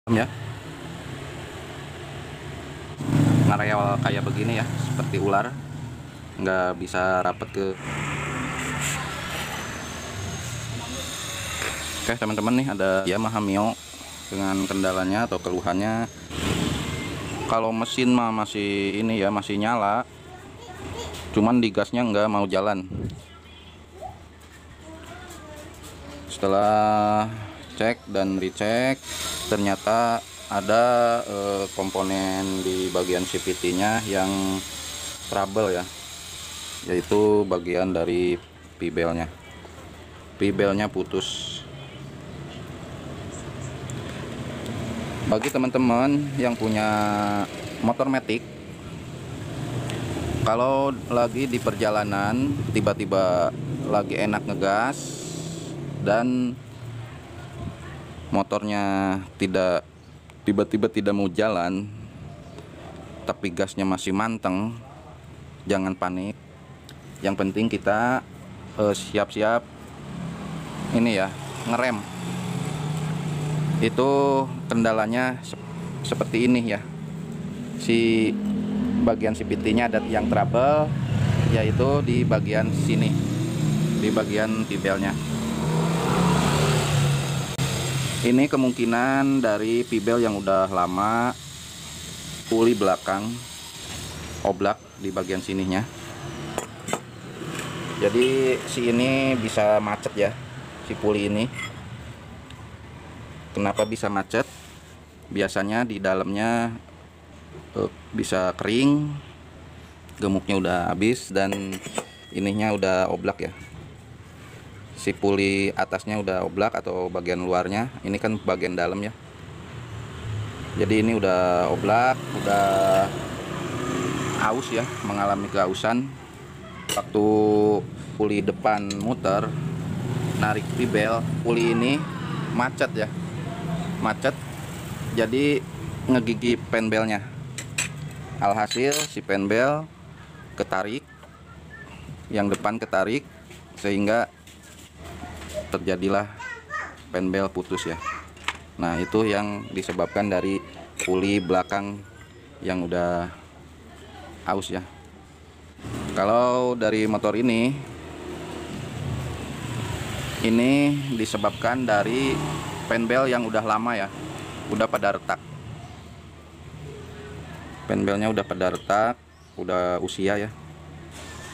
ya, ngareal kayak begini ya, seperti ular, nggak bisa rapet ke. Oke teman-teman, nih ada Yamaha Mio dengan kendalanya atau keluhannya. Kalau mesin mah masih ini ya, masih nyala, cuman di gasnya nggak mau jalan. Setelah cek dan dicek, ternyata ada komponen di bagian CVT-nya yang trouble ya, yaitu bagian dari pibelnya. Pibelnya putus. Bagi teman-teman yang punya motor matic, kalau lagi di perjalanan tiba-tiba lagi enak ngegas dan motornya tiba-tiba tidak mau jalan, tapi gasnya masih manteng, jangan panik. Yang penting kita siap-siap ini ya, ngerem. Itu kendalanya seperti ini ya, si bagian CVT-nya ada yang trouble, yaitu di bagian sini, di bagian pibelnya. Ini kemungkinan dari pibel yang udah lama, puli belakang oblak di bagian sininya. Jadi si ini bisa macet ya, si puli ini. Kenapa bisa macet? Biasanya di dalamnya bisa kering, gemuknya udah habis, dan ininya udah oblak ya. Si puli atasnya udah oblak atau bagian luarnya, ini kan bagian dalam ya. Jadi ini udah oblak, udah aus ya, mengalami keausan. Waktu puli depan muter, narik pibel, puli ini macet ya, macet, jadi ngegigi penbelnya. Alhasil si penbel ketarik, yang depan ketarik, sehingga terjadilah penbel putus ya. Nah itu yang disebabkan dari puli belakang yang udah aus ya. Kalau dari motor ini disebabkan dari penbel yang udah lama ya, udah pada retak. Penbelnya udah pada retak, udah usia ya.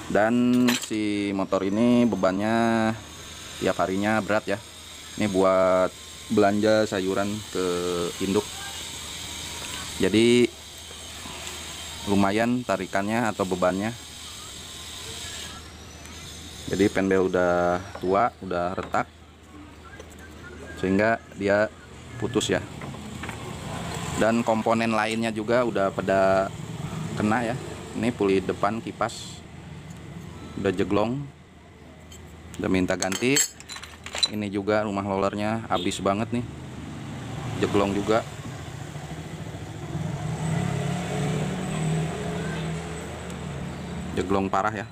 Dan si motor ini bebannya tiap harinya berat ya. Ini buat belanja sayuran ke induk. Jadi lumayan tarikannya atau bebannya. Jadi penbel udah tua, udah retak, sehingga dia putus ya. Dan komponen lainnya juga udah pada kena ya. Ini puli depan kipas udah jeglong, udah minta ganti. Ini juga rumah rollernya habis banget nih, jeglong juga. Jeglong parah ya.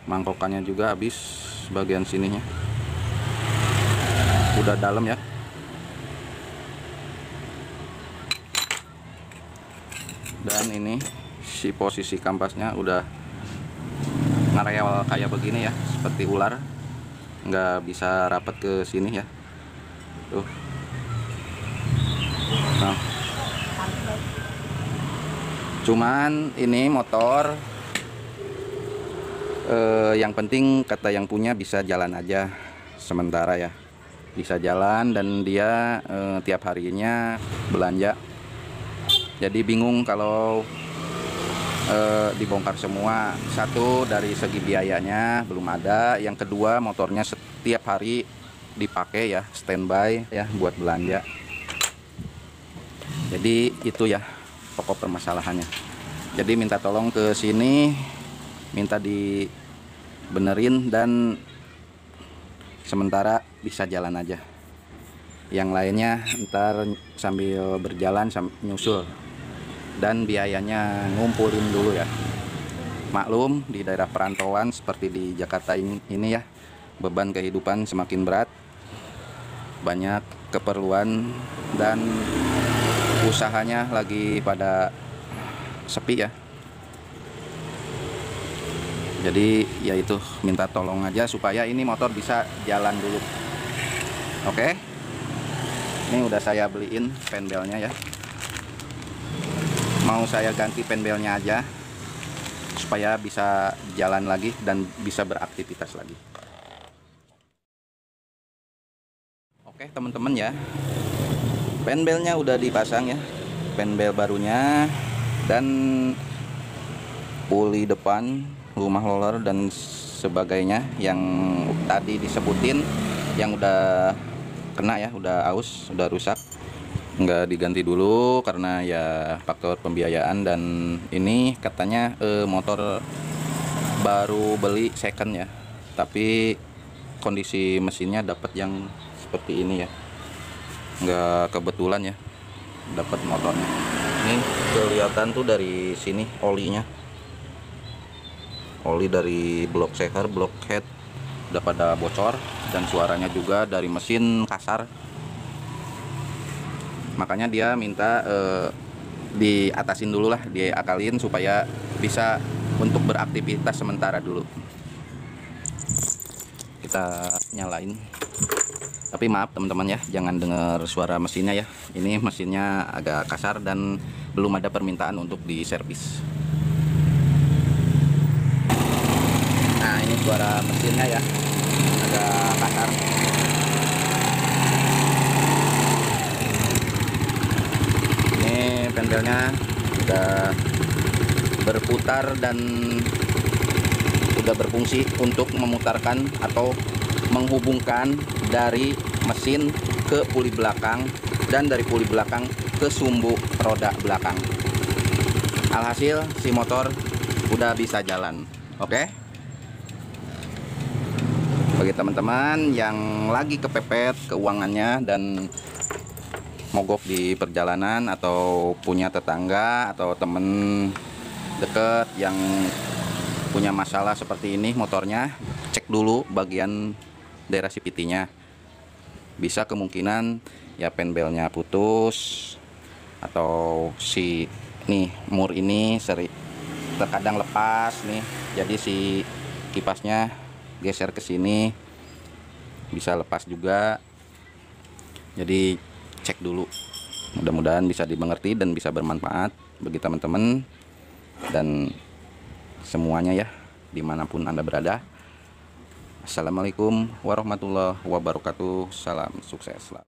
Mangkokannya juga habis bagian sininya, udah dalam ya. Dan ini si posisi kampasnya udah ngareal kayak begini ya, seperti ular, nggak bisa rapet ke sini ya. Tuh. Nah. Cuman ini motor yang penting kata yang punya bisa jalan aja sementara ya, bisa jalan, dan dia tiap harinya belanja. Jadi bingung kalau dibongkar semua. Satu, dari segi biayanya belum ada. Yang kedua, motornya setiap hari dipakai ya, standby ya buat belanja. Jadi itu ya pokok permasalahannya. Jadi minta tolong ke sini, minta dibenerin, dan sementara bisa jalan aja. Yang lainnya ntar sambil berjalan nyusul, dan biayanya ngumpulin dulu ya. Maklum di daerah perantauan seperti di Jakarta ini ya, beban kehidupan semakin berat. banyak keperluan dan usahanya lagi pada sepi ya. Jadi ya itu, minta tolong aja supaya ini motor bisa jalan dulu. Oke, ini udah saya beliin penbelnya ya. Mau saya ganti penbelnya aja supaya bisa jalan lagi dan bisa beraktivitas lagi. Oke teman-teman ya, penbelnya udah dipasang ya, penbel barunya, dan puli depan, rumah roller dan sebagainya yang tadi disebutin yang udah kena ya, udah aus, udah rusak, nggak diganti dulu karena ya faktor pembiayaan. Dan ini katanya motor baru beli second ya, tapi kondisi mesinnya dapat yang seperti ini ya, nggak kebetulan ya dapat motornya. Ini kelihatan tuh dari sini olinya, oli dari blok seher, blok head udah pada bocor, dan suaranya juga dari mesin kasar. Makanya dia minta diatasin dulu lah, diakalin supaya bisa untuk beraktivitas sementara dulu. Kita nyalain. Tapi maaf teman-teman ya, jangan dengar suara mesinnya ya. Ini mesinnya agak kasar dan belum ada permintaan untuk diservis. Nah ini suara mesinnya ya, agak kasar. Ini pendelnya udah berputar dan udah berfungsi untuk memutarkan atau menghubungkan dari mesin ke puli belakang dan dari puli belakang ke sumbu roda belakang. Alhasil si motor udah bisa jalan. Oke? Bagi teman-teman yang lagi kepepet keuangannya dan mogok di perjalanan, atau punya tetangga atau temen deket yang punya masalah seperti ini motornya, cek dulu bagian daerah CVT-nya. Bisa kemungkinan ya penbelnya putus, atau si nih mur ini terkadang lepas nih, jadi si kipasnya geser ke sini, bisa lepas juga. Jadi cek dulu, mudah-mudahan bisa dimengerti dan bisa bermanfaat bagi teman-teman dan semuanya ya, dimanapun Anda berada. Assalamualaikum warahmatullahi wabarakatuh. Salam sukses.